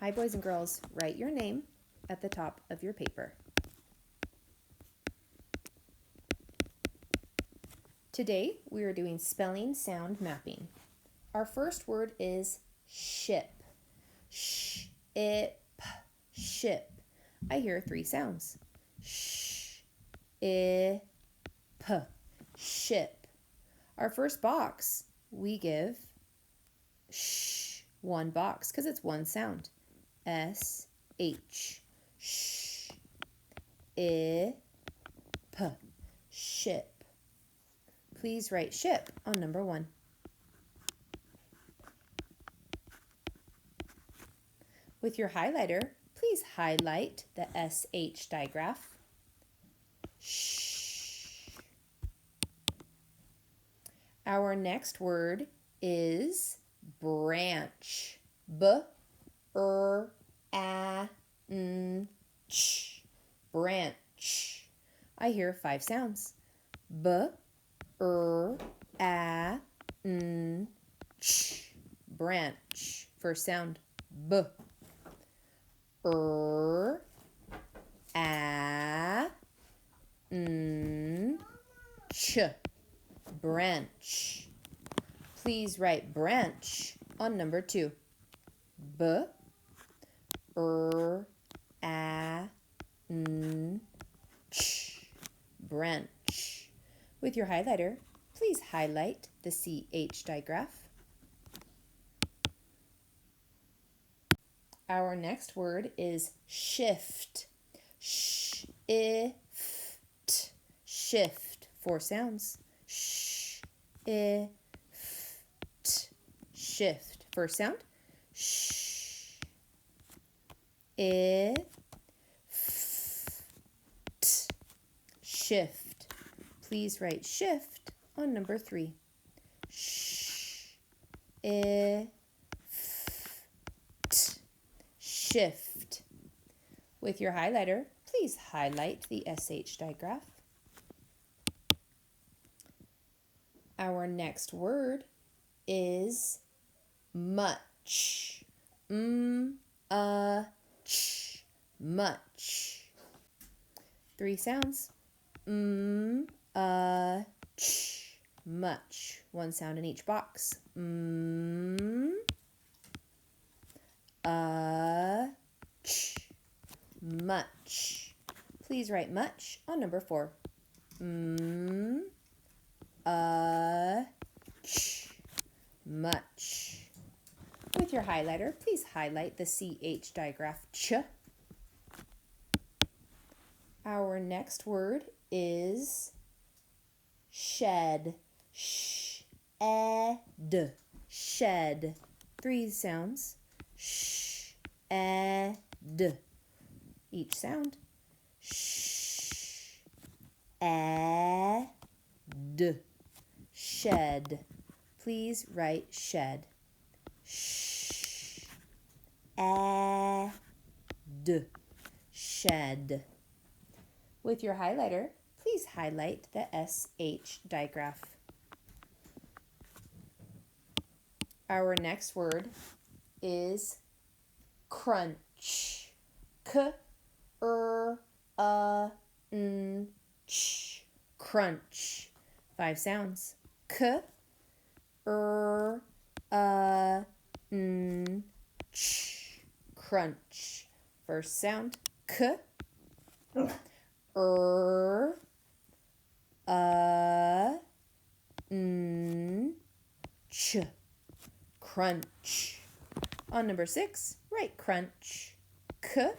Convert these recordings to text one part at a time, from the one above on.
Hi, boys and girls. Write your name at the top of your paper. Today, we are doing spelling sound mapping. Our first word is ship. Ship. I hear 3 sounds. Sh, I, p. Ship. Our first box, we give sh 1 box because it's 1 sound. S, H. Sh, I, p. Ship. Please write ship on number 1. With your highlighter, please highlight the SH digraph. Shh. Our next word is branch. B-R-A-N-C. Branch. I hear 5 sounds. B-R-A-N-C. Branch. First sound. B. R-A-N-C. Branch. Please write branch on number 2. B-R-A-N-C. Branch. With your highlighter, please highlight the CH digraph. Our next word is shift. Shift. Shift. 4 sounds. Shift. Shift. First sound. Shift. Shift. Please write shift on number 3. Shift. With your highlighter, please highlight the SH digraph. Our next word is much. M-a-ch. Much. 3 sounds. M-a-ch. Much. 1 sound in each box. M-a-ch. Much. Please write much on number 4. M-a-ch. Much. With your highlighter, please highlight the CH digraph. Ch. Our next word is shed. Shed. Shed. 3 sounds. Shed. Each sound. Shed. Shed. Please write shed. Shed. Shed. With your highlighter, please highlight the SH digraph. Our next word is crunch. K-r-a-n-ch. Crunch. 5 sounds. K-r-a-n-ch. Crunch. First sound. K-r-a-n-ch. Crunch. On number 6, write crunch. K-r-a-n-ch.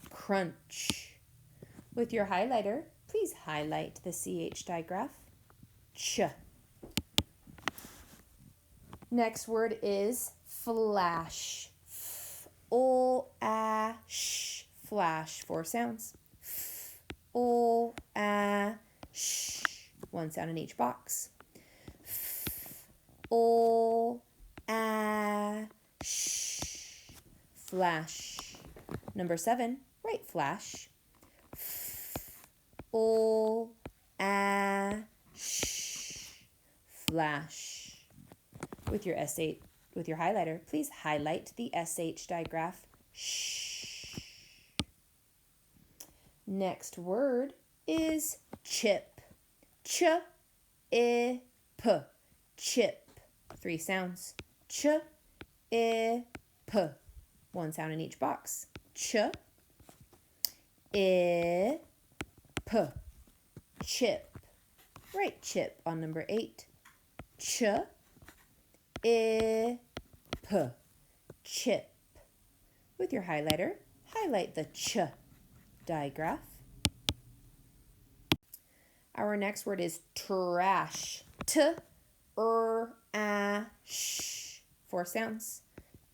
Crunch. With your highlighter, please highlight the CH digraph. Ch. Next word is flash. F-o-a-sh. Flash. 4 sounds. F-o-a-sh. 1 sound in each box. F-o-a-sh. Flash. Number 7, write flash. F-o-a-sh. splash. With your highlighter, please highlight the SH digraph sh. Next word is chip. Ch-I-P. Chip. 3 sounds. Ch-I-P. 1 sound in each box. Ch-I-P. Chip. Write chip on number 8. Ch-I-P. Chip. With your highlighter, highlight the ch digraph. Our next word is trash. T-R-A-sh. 4 sounds.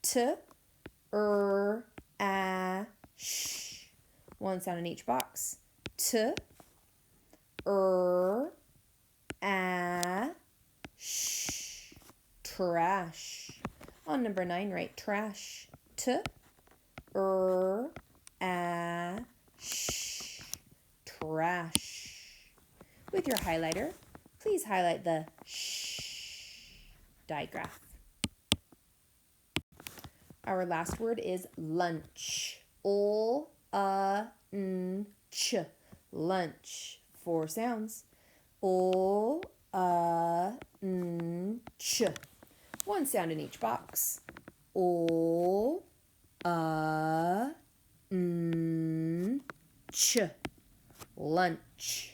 T-R-A-sh. 1 sound in each box. T-R-A-sh. Trash. On number 9, write trash. T-R-A-sh. Trash. With your highlighter, please highlight the sh digraph. Our last word is lunch. O-N-ch. Lunch. 4 sounds. O-N-ch. 1 sound in each box. O-N-ch. Lunch.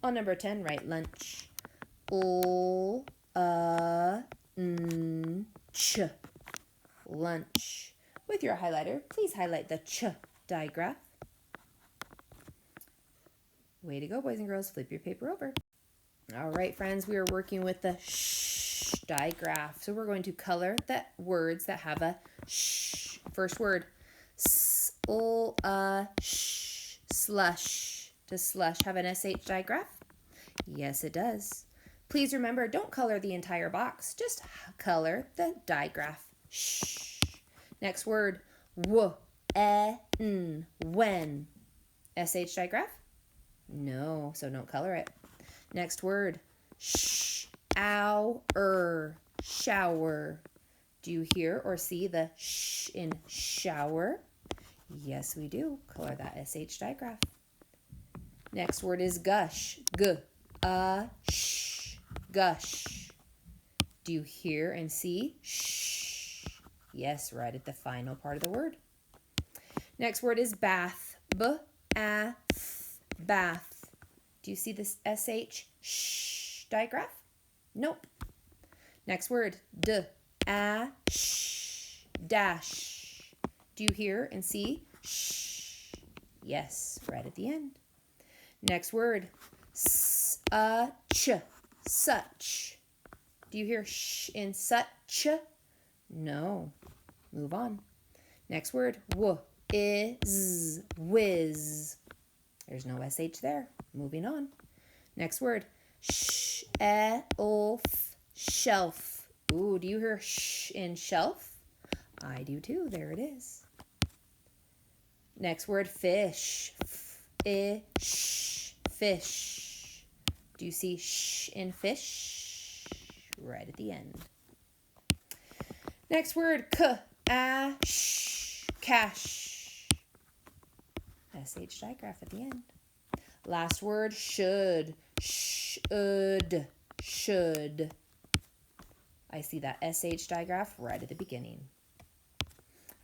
On number 10, write lunch. O-N-ch. Lunch. With your highlighter, please highlight the ch digraph. Way to go, boys and girls. Flip your paper over. All right, friends, we are working with the sh digraph. So we're going to color the words that have a sh. First word, slush. Does slush have an SH digraph? Yes, it does. Please remember, don't color the entire box. Just color the digraph. Shh. Next word, when. SH digraph? No, so don't color it. Next word, shower. Shower. Do you hear or see the sh in shower? Yes, we do. Color that SH digraph. Next word is gush. Sh. Gush. Do you hear and see sh? Yes, right at the final part of the word. Next word is bath. Bath. Do you see this SH sh digraph? Nope. Next word, dash. Do you hear and see sh? Yes, right at the end. Next word, such. Do you hear sh in such? No. Move on. Next word, whiz. There's no SH there. Moving on. Next word, shelf. Ooh, do you hear sh in shelf? I do too. There it is. Next word, fish. Fish. Do you see sh in fish? Right at the end. Next word, cash. SH digraph at the end. Last word, should. Should. I see that SH digraph right at the beginning.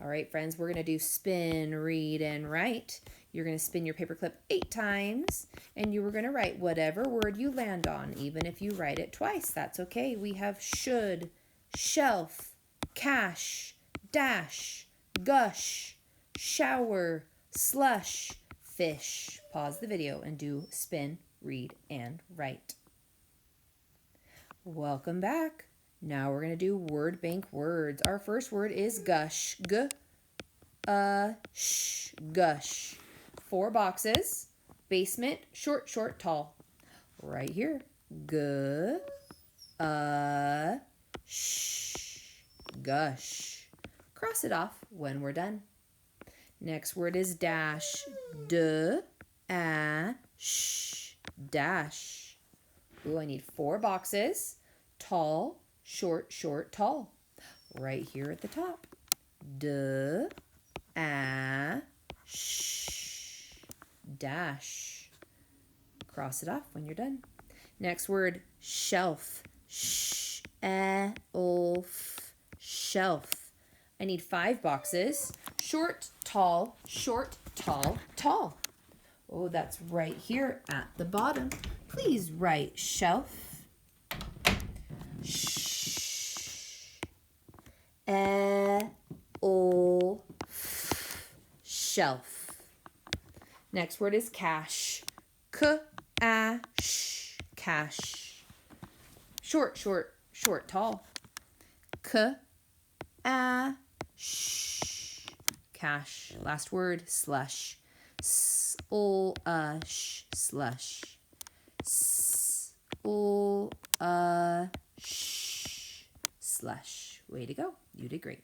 All right, friends, we're going to do spin, read, and write. You're going to spin your paperclip 8 times, and you were going to write whatever word you land on. Even if you write it twice, that's okay. We have should, shelf, cash, dash, gush, shower, slush, fish. Pause the video and do spin, read, and write. Welcome back. Now we're going to do word bank words. Our first word is gush. Gush. 4 boxes. Basement, short, tall. Right here. Gush. Cross it off when we're done. Next word is dash. Dash. Ooh, I need 4 boxes. tall, short, short, tall. Right here at the top. D, a, sh, dash. Cross it off when you're done. Next word, shelf. Sh, e, o, f, shelf. I need 5 boxes. Short, tall, tall. Oh, that's right here at the bottom. Please write shelf. Sh, e, o, f, shelf. Next word is cash. K, a, sh, cash. Short, short, short, tall. K, a, sh, cash. Last word, slush. S, o, sh, slush. S, o, sh, slush. Way to go. You did great.